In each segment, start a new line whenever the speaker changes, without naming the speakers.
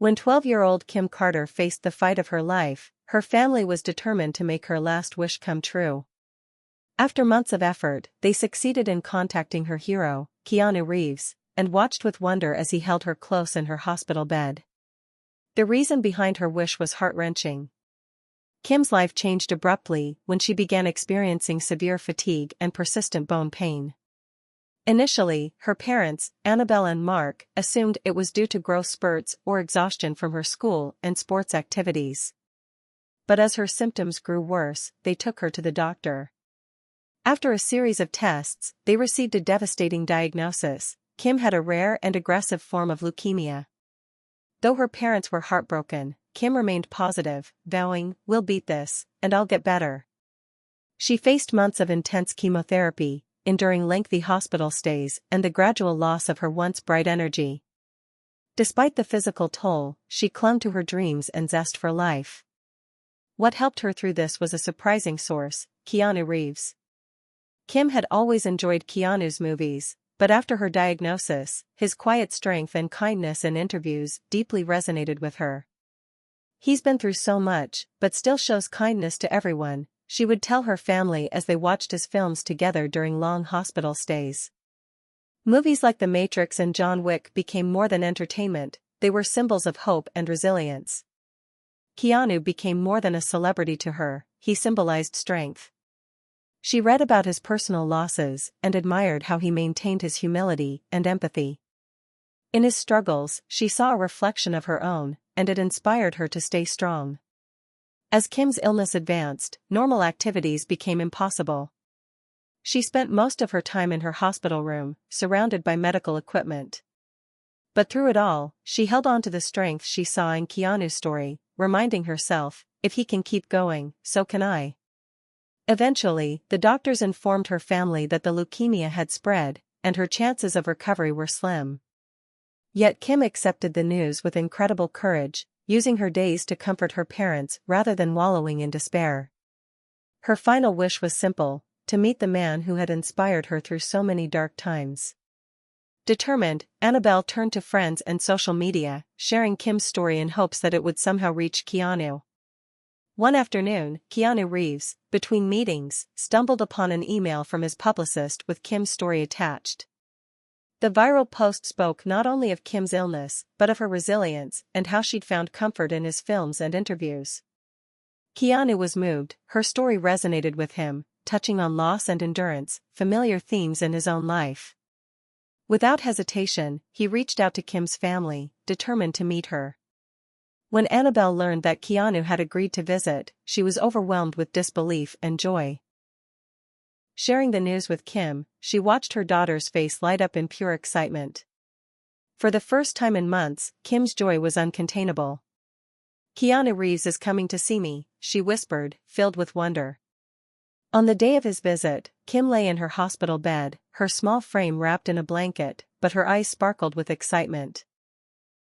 When 12-year-old Kim Carter faced the fight of her life, her family was determined to make her last wish come true. After months of effort, they succeeded in contacting her hero, Keanu Reeves, and watched with wonder as he held her close in her hospital bed. The reason behind her wish was heart-wrenching. Kim's life changed abruptly when she began experiencing severe fatigue and persistent bone pain. Initially, her parents, Annabelle and Mark, assumed it was due to growth spurts or exhaustion from her school and sports activities. But as her symptoms grew worse, they took her to the doctor. After a series of tests, they received a devastating diagnosis: Kim had a rare and aggressive form of leukemia. Though her parents were heartbroken, Kim remained positive, vowing, "We'll beat this, and I'll get better." She faced months of intense chemotherapy, enduring lengthy hospital stays and the gradual loss of her once bright energy. Despite the physical toll, she clung to her dreams and zest for life. What helped her through this was a surprising source: Keanu Reeves. Kim had always enjoyed Keanu's movies, but after her diagnosis, his quiet strength and kindness in interviews deeply resonated with her. "He's been through so much, but still shows kindness to everyone," she would tell her family as they watched his films together during long hospital stays. Movies like The Matrix and John Wick became more than entertainment, they were symbols of hope and resilience. Keanu became more than a celebrity to her, he symbolized strength. She read about his personal losses and admired how he maintained his humility and empathy. In his struggles, she saw a reflection of her own, and it inspired her to stay strong. As Kim's illness advanced, normal activities became impossible. She spent most of her time in her hospital room, surrounded by medical equipment. But through it all, she held on to the strength she saw in Keanu's story, reminding herself, "If he can keep going, so can I." Eventually, the doctors informed her family that the leukemia had spread, and her chances of recovery were slim. Yet Kim accepted the news with incredible courage, using her days to comfort her parents rather than wallowing in despair. Her final wish was simple: to meet the man who had inspired her through so many dark times. Determined, Annabelle turned to friends and social media, sharing Kim's story in hopes that it would somehow reach Keanu. One afternoon, Keanu Reeves, between meetings, stumbled upon an email from his publicist with Kim's story attached. The viral post spoke not only of Kim's illness, but of her resilience and how she'd found comfort in his films and interviews. Keanu was moved, her story resonated with him, touching on loss and endurance, familiar themes in his own life. Without hesitation, he reached out to Kim's family, determined to meet her. When Annabelle learned that Keanu had agreed to visit, she was overwhelmed with disbelief and joy. Sharing the news with Kim, she watched her daughter's face light up in pure excitement. For the first time in months, Kim's joy was uncontainable. "Keanu Reeves is coming to see me," she whispered, filled with wonder. On the day of his visit, Kim lay in her hospital bed, her small frame wrapped in a blanket, but her eyes sparkled with excitement.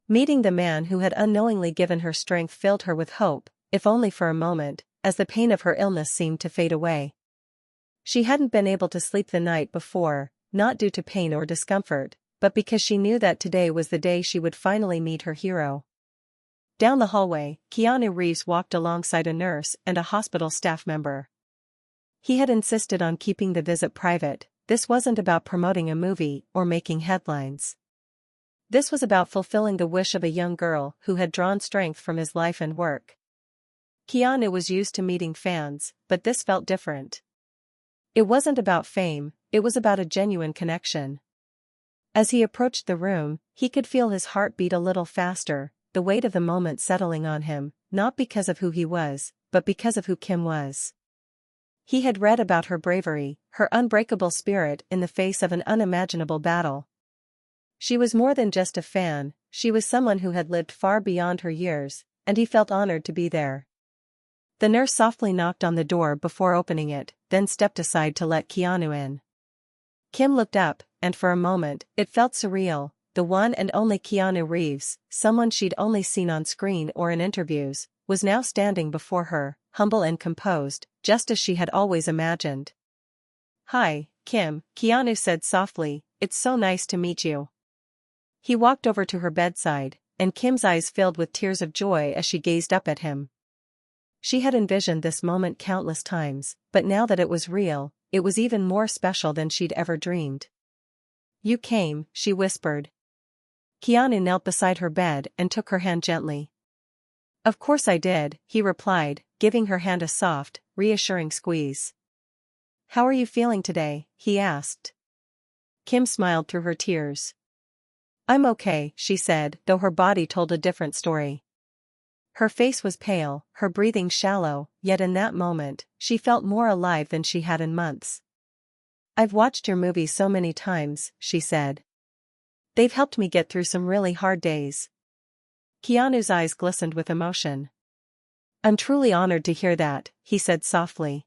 Meeting the man who had unknowingly given her strength filled her with hope, if only for a moment, as the pain of her illness seemed to fade away. She hadn't been able to sleep the night before, not due to pain or discomfort, but because she knew that today was the day she would finally meet her hero. Down the hallway, Keanu Reeves walked alongside a nurse and a hospital staff member. He had insisted on keeping the visit private. This wasn't about promoting a movie or making headlines. This was about fulfilling the wish of a young girl who had drawn strength from his life and work. Keanu was used to meeting fans, but this felt different. It wasn't about fame, it was about a genuine connection. As he approached the room, he could feel his heart beat a little faster, the weight of the moment settling on him, not because of who he was, but because of who Kim was. He had read about her bravery, her unbreakable spirit in the face of an unimaginable battle. She was more than just a fan, she was someone who had lived far beyond her years, and he felt honored to be there. The nurse softly knocked on the door before opening it, then stepped aside to let Keanu in. Kim looked up, and for a moment, it felt surreal. The one and only Keanu Reeves, someone she'd only seen on screen or in interviews, was now standing before her, humble and composed, just as she had always imagined. "Hi, Kim," Keanu said softly, "it's so nice to meet you." He walked over to her bedside, and Kim's eyes filled with tears of joy as she gazed up at him. She had envisioned this moment countless times, but now that it was real, it was even more special than she'd ever dreamed. "You came," she whispered. Keanu knelt beside her bed and took her hand gently. "Of course I did," he replied, giving her hand a soft, reassuring squeeze. "How are you feeling today?" he asked. Kim smiled through her tears. "I'm okay," she said, though her body told a different story. Her face was pale, her breathing shallow, yet in that moment, she felt more alive than she had in months. "I've watched your movies so many times," she said. "They've helped me get through some really hard days." Keanu's eyes glistened with emotion. "I'm truly honored to hear that," he said softly.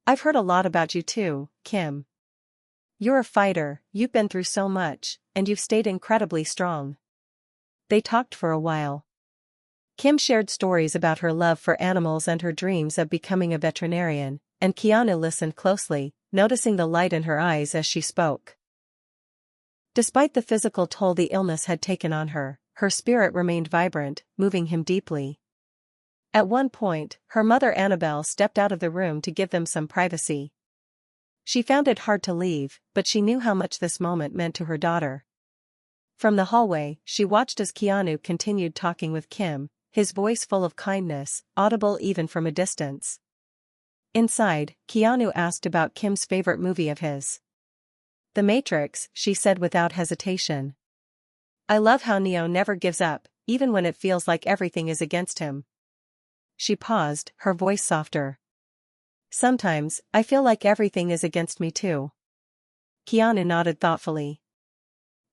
"I've heard a lot about you too, Kim. You're a fighter, you've been through so much, and you've stayed incredibly strong." They talked for a while. Kim shared stories about her love for animals and her dreams of becoming a veterinarian, and Keanu listened closely, noticing the light in her eyes as she spoke. Despite the physical toll the illness had taken on her, her spirit remained vibrant, moving him deeply. At one point, her mother Annabelle stepped out of the room to give them some privacy. She found it hard to leave, but she knew how much this moment meant to her daughter. From the hallway, she watched as Keanu continued talking with Kim, his voice full of kindness, audible even from a distance. Inside, Keanu asked about Kim's favorite movie of his. "The Matrix," she said without hesitation. "I love how Neo never gives up, even when it feels like everything is against him." She paused, her voice softer. "Sometimes, I feel like everything is against me too." Keanu nodded thoughtfully.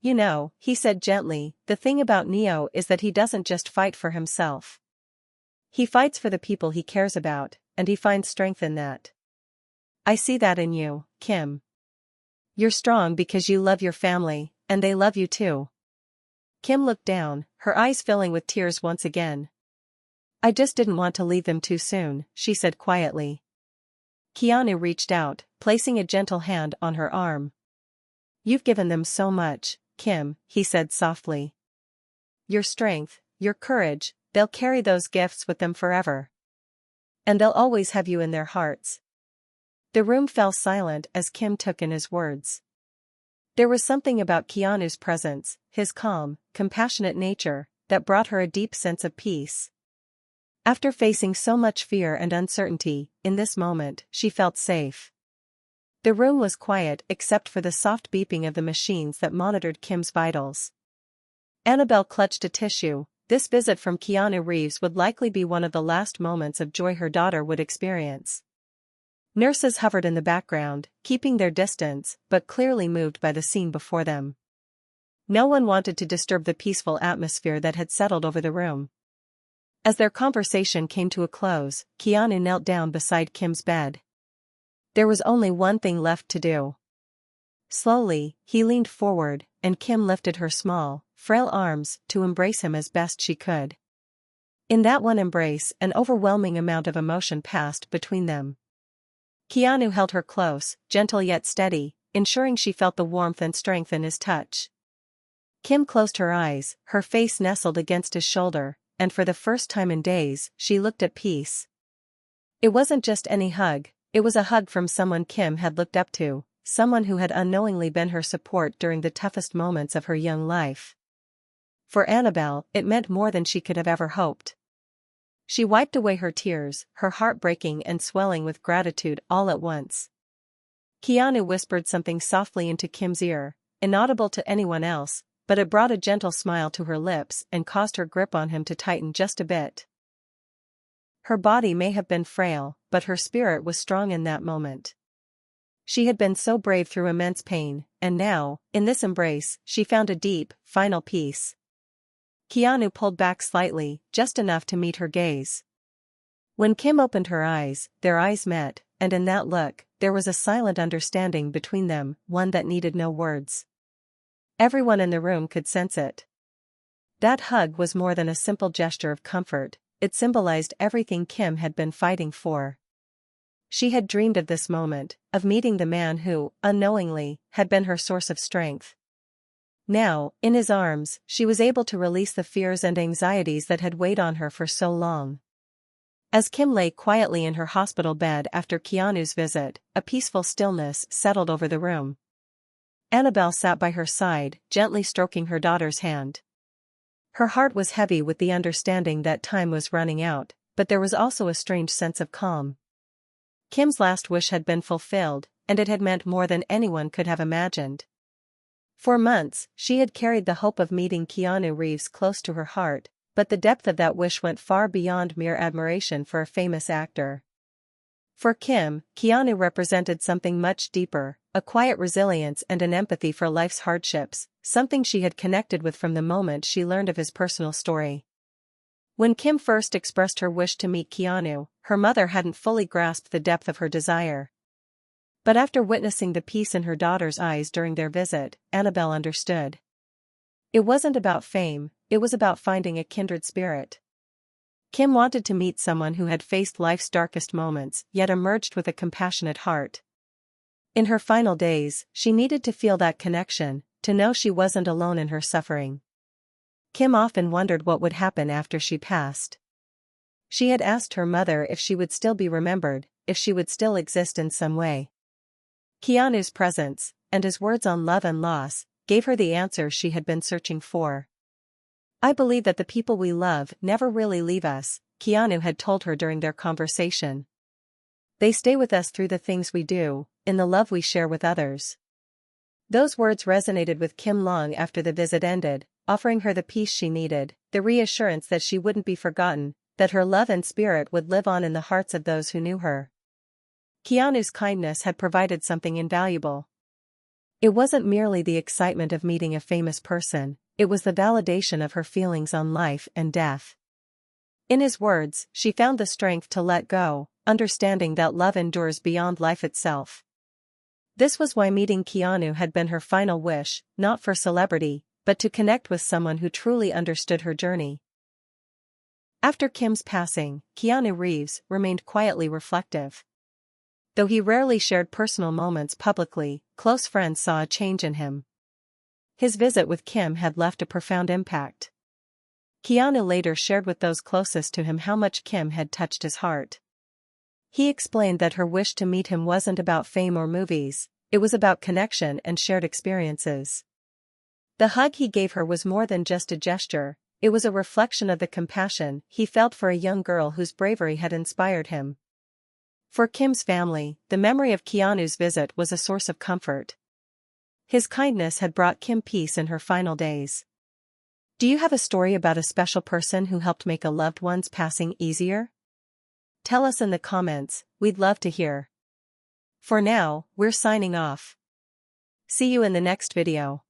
"You know," he said gently, "the thing about Neo is that he doesn't just fight for himself. He fights for the people he cares about, and he finds strength in that. I see that in you, Kim. You're strong because you love your family, and they love you too." Kim looked down, her eyes filling with tears once again. "I just didn't want to leave them too soon," she said quietly. Keanu reached out, placing a gentle hand on her arm. "You've given them so much, Kim," he said softly. "Your strength, your courage, they'll carry those gifts with them forever. And they'll always have you in their hearts." The room fell silent as Kim took in his words. There was something about Keanu's presence, his calm, compassionate nature, that brought her a deep sense of peace. After facing so much fear and uncertainty, in this moment, she felt safe. The room was quiet except for the soft beeping of the machines that monitored Kim's vitals. Annabelle clutched a tissue. This visit from Keanu Reeves would likely be one of the last moments of joy her daughter would experience. Nurses hovered in the background, keeping their distance, but clearly moved by the scene before them. No one wanted to disturb the peaceful atmosphere that had settled over the room. As their conversation came to a close, Keanu knelt down beside Kim's bed. There was only one thing left to do. Slowly, he leaned forward, and Kim lifted her small, frail arms to embrace him as best she could. In that one embrace, an overwhelming amount of emotion passed between them. Keanu held her close, gentle yet steady, ensuring she felt the warmth and strength in his touch. Kim closed her eyes, her face nestled against his shoulder, and for the first time in days, she looked at peace. It wasn't just any hug, it was a hug from someone Kim had looked up to, someone who had unknowingly been her support during the toughest moments of her young life. For Annabelle, it meant more than she could have ever hoped. She wiped away her tears, her heart breaking and swelling with gratitude all at once. Keanu whispered something softly into Kim's ear, inaudible to anyone else, but it brought a gentle smile to her lips and caused her grip on him to tighten just a bit. Her body may have been frail, but her spirit was strong in that moment. She had been so brave through immense pain, and now, in this embrace, she found a deep, final peace. Keanu pulled back slightly, just enough to meet her gaze. When Kim opened her eyes, their eyes met, and in that look, there was a silent understanding between them, one that needed no words. Everyone in the room could sense it. That hug was more than a simple gesture of comfort, it symbolized everything Kim had been fighting for. She had dreamed of this moment, of meeting the man who, unknowingly, had been her source of strength. Now, in his arms, she was able to release the fears and anxieties that had weighed on her for so long. As Kim lay quietly in her hospital bed after Keanu's visit, a peaceful stillness settled over the room. Annabelle sat by her side, gently stroking her daughter's hand. Her heart was heavy with the understanding that time was running out, but there was also a strange sense of calm. Kim's last wish had been fulfilled, and it had meant more than anyone could have imagined. For months, she had carried the hope of meeting Keanu Reeves close to her heart, but the depth of that wish went far beyond mere admiration for a famous actor. For Kim, Keanu represented something much deeper, a quiet resilience and an empathy for life's hardships, something she had connected with from the moment she learned of his personal story. When Kim first expressed her wish to meet Keanu, her mother hadn't fully grasped the depth of her desire. But after witnessing the peace in her daughter's eyes during their visit, Annabelle understood. It wasn't about fame, it was about finding a kindred spirit. Kim wanted to meet someone who had faced life's darkest moments yet emerged with a compassionate heart. In her final days, she needed to feel that connection, to know she wasn't alone in her suffering. Kim often wondered what would happen after she passed. She had asked her mother if she would still be remembered, if she would still exist in some way. Keanu's presence, and his words on love and loss, gave her the answer she had been searching for. "I believe that the people we love never really leave us," Keanu had told her during their conversation. "They stay with us through the things we do, in the love we share with others." Those words resonated with Kim long after the visit ended, offering her the peace she needed, the reassurance that she wouldn't be forgotten, that her love and spirit would live on in the hearts of those who knew her. Keanu's kindness had provided something invaluable. It wasn't merely the excitement of meeting a famous person, it was the validation of her feelings on life and death. In his words, she found the strength to let go, understanding that love endures beyond life itself. This was why meeting Keanu had been her final wish, not for celebrity, but to connect with someone who truly understood her journey. After Kim's passing, Keanu Reeves remained quietly reflective. Though he rarely shared personal moments publicly, close friends saw a change in him. His visit with Kim had left a profound impact. Keanu later shared with those closest to him how much Kim had touched his heart. He explained that her wish to meet him wasn't about fame or movies, it was about connection and shared experiences. The hug he gave her was more than just a gesture, it was a reflection of the compassion he felt for a young girl whose bravery had inspired him. For Kim's family, the memory of Keanu's visit was a source of comfort. His kindness had brought Kim peace in her final days. Do you have a story about a special person who helped make a loved one's passing easier? Tell us in the comments, we'd love to hear. For now, we're signing off. See you in the next video.